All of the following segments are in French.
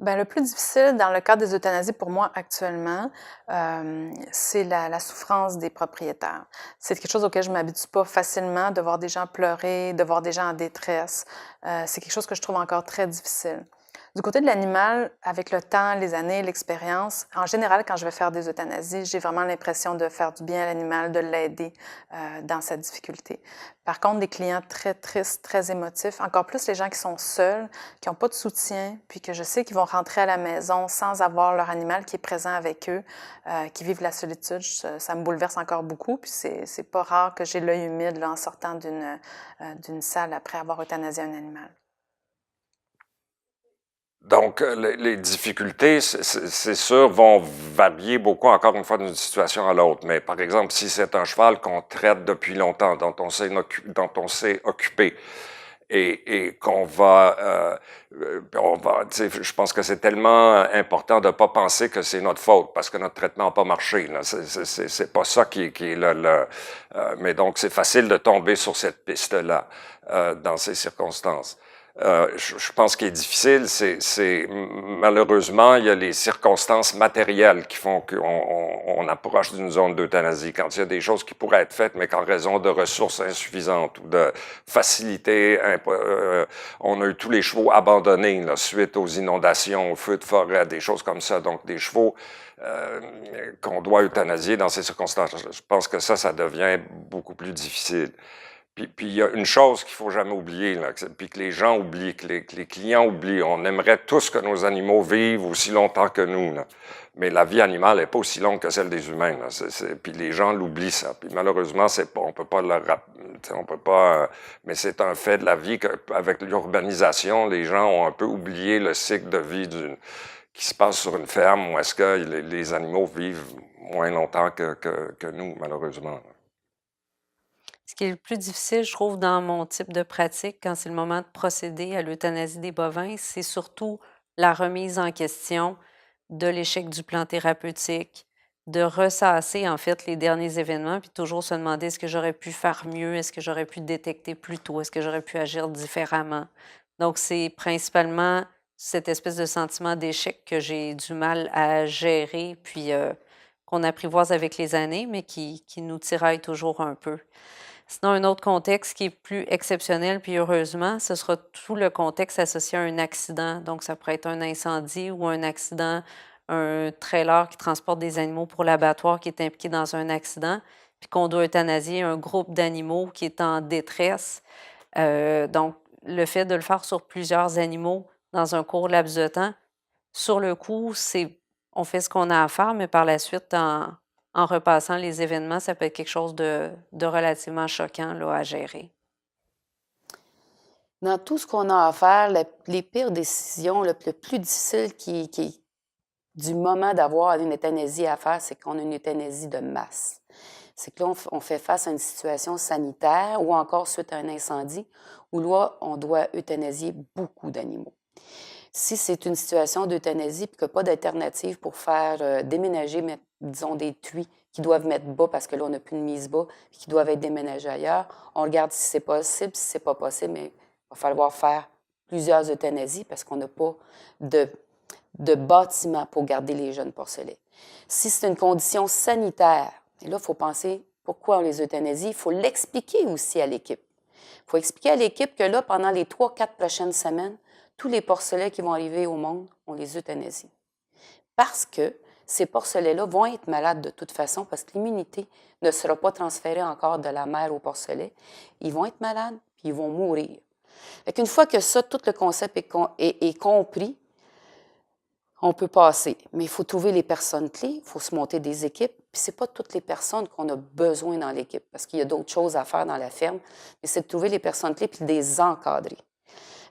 Ben, le plus difficile dans le cadre des euthanasies pour moi actuellement, c'est la souffrance des propriétaires. C'est quelque chose auquel je m'habitue pas facilement, de voir des gens pleurer, de voir des gens en détresse. C'est quelque chose que je trouve encore très difficile. Du côté de l'animal, avec le temps, les années, l'expérience, en général, quand je vais faire des euthanasies, j'ai vraiment l'impression de faire du bien à l'animal, de l'aider dans sa difficulté. Par contre, des clients très tristes, très émotifs, encore plus les gens qui sont seuls, qui n'ont pas de soutien, puis que je sais qu'ils vont rentrer à la maison sans avoir leur animal qui est présent avec eux, qui vivent la solitude, ça me bouleverse encore beaucoup. Puis c'est pas rare que j'ai l'œil humide là, en sortant d'une salle après avoir euthanasié un animal. Donc, les difficultés, c'est sûr, vont varier beaucoup, encore une fois, d'une situation à l'autre. Mais par exemple, si c'est un cheval qu'on traite depuis longtemps, dont on s'est occupé, et on va, tu sais, je pense que c'est tellement important de pas penser que c'est notre faute parce que notre traitement n'a pas marché. Là, c'est pas ça qui est mais donc c'est facile de tomber sur cette piste-là dans ces circonstances. Je pense qu'il est difficile, c'est malheureusement il y a les circonstances matérielles qui font qu'on approche d'une zone d'euthanasie. Quand il y a des choses qui pourraient être faites, mais qu'en raison de ressources insuffisantes ou de facilités, on a eu tous les chevaux abandonnés là, suite aux inondations, aux feux de forêt, des choses comme ça. Donc des chevaux qu'on doit euthanasier dans ces circonstances. Je pense que ça devient beaucoup plus difficile. Puis il y a une chose qu'il faut jamais oublier, là, puis que les gens oublient, que les clients oublient. On aimerait tous que nos animaux vivent aussi longtemps que nous, là. Mais la vie animale n'est pas aussi longue que celle des humains. Là. Puis les gens l'oublient ça. Puis malheureusement, c'est pas, on peut pas on peut pas. Mais c'est un fait de la vie qu'avec l'urbanisation, les gens ont un peu oublié le cycle de vie qui se passe sur une ferme où est-ce que les animaux vivent moins longtemps que nous, malheureusement. Ce qui est le plus difficile, je trouve, dans mon type de pratique, quand c'est le moment de procéder à l'euthanasie des bovins, c'est surtout la remise en question de l'échec du plan thérapeutique, de ressasser, en fait, les derniers événements, puis toujours se demander est-ce que j'aurais pu faire mieux, est-ce que j'aurais pu détecter plus tôt, est-ce que j'aurais pu agir différemment. Donc, c'est principalement cette espèce de sentiment d'échec que j'ai du mal à gérer, puis qu'on apprivoise avec les années, mais qui nous tiraille toujours un peu. Sinon, un autre contexte qui est plus exceptionnel, puis heureusement, ce sera tout le contexte associé à un accident. Donc, ça pourrait être un incendie ou un accident, un trailer qui transporte des animaux pour l'abattoir qui est impliqué dans un accident, puis qu'on doit euthanasier un groupe d'animaux qui est en détresse. Donc, le fait de le faire sur plusieurs animaux dans un court laps de temps, sur le coup, on fait ce qu'on a à faire, mais par la suite, en repassant les événements, ça peut être quelque chose de relativement choquant là, à gérer. Dans tout ce qu'on a à faire, les pires décisions, le plus difficile qui du moment d'avoir une euthanasie à faire, c'est qu'on a une euthanasie de masse. C'est que là, on fait face à une situation sanitaire ou encore suite à un incendie où là, on doit euthanasier beaucoup d'animaux. Si c'est une situation d'euthanasie et qu'il n'y a pas d'alternative pour faire déménager, disons, des tuies qui doivent mettre bas parce que là, on n'a plus de mise bas et qui doivent être déménagés ailleurs, on regarde si c'est possible. Si c'est pas possible, mais il va falloir faire plusieurs euthanasies parce qu'on n'a pas de bâtiment pour garder les jeunes porcelets. Si c'est une condition sanitaire, et là, il faut penser pourquoi on les euthanasie. Il faut l'expliquer aussi à l'équipe. Il faut expliquer à l'équipe que là, pendant les 3-4 prochaines semaines, tous les porcelets qui vont arriver au monde, on les euthanasie. Parce que ces porcelets-là vont être malades de toute façon parce que l'immunité ne sera pas transférée encore de la mère au porcelet. Ils vont être malades, puis ils vont mourir. Une fois que ça, tout le concept est compris, on peut passer. Mais il faut trouver les personnes clés, il faut se monter des équipes. Puis ce n'est pas toutes les personnes qu'on a besoin dans l'équipe parce qu'il y a d'autres choses à faire dans la ferme, mais c'est de trouver les personnes clés puis de les encadrer.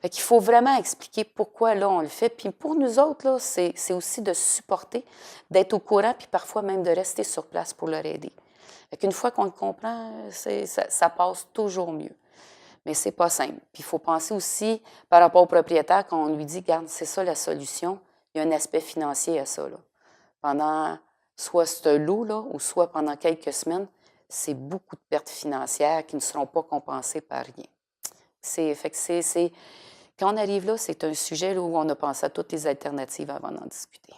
Fait qu'il faut vraiment expliquer pourquoi là on le fait. Puis pour nous autres, là, c'est aussi de supporter, d'être au courant, puis parfois même de rester sur place pour leur aider. Fait qu'une fois qu'on le comprend, ça passe toujours mieux. Mais c'est pas simple. Puis il faut penser aussi par rapport au propriétaire quand on lui dit, regarde, c'est ça la solution. Il y a un aspect financier à ça. Là. Pendant soit ce lot-là ou soit pendant quelques semaines, c'est beaucoup de pertes financières qui ne seront pas compensées par rien. Quand on arrive là, c'est un sujet là, où on a pensé à toutes les alternatives avant d'en discuter.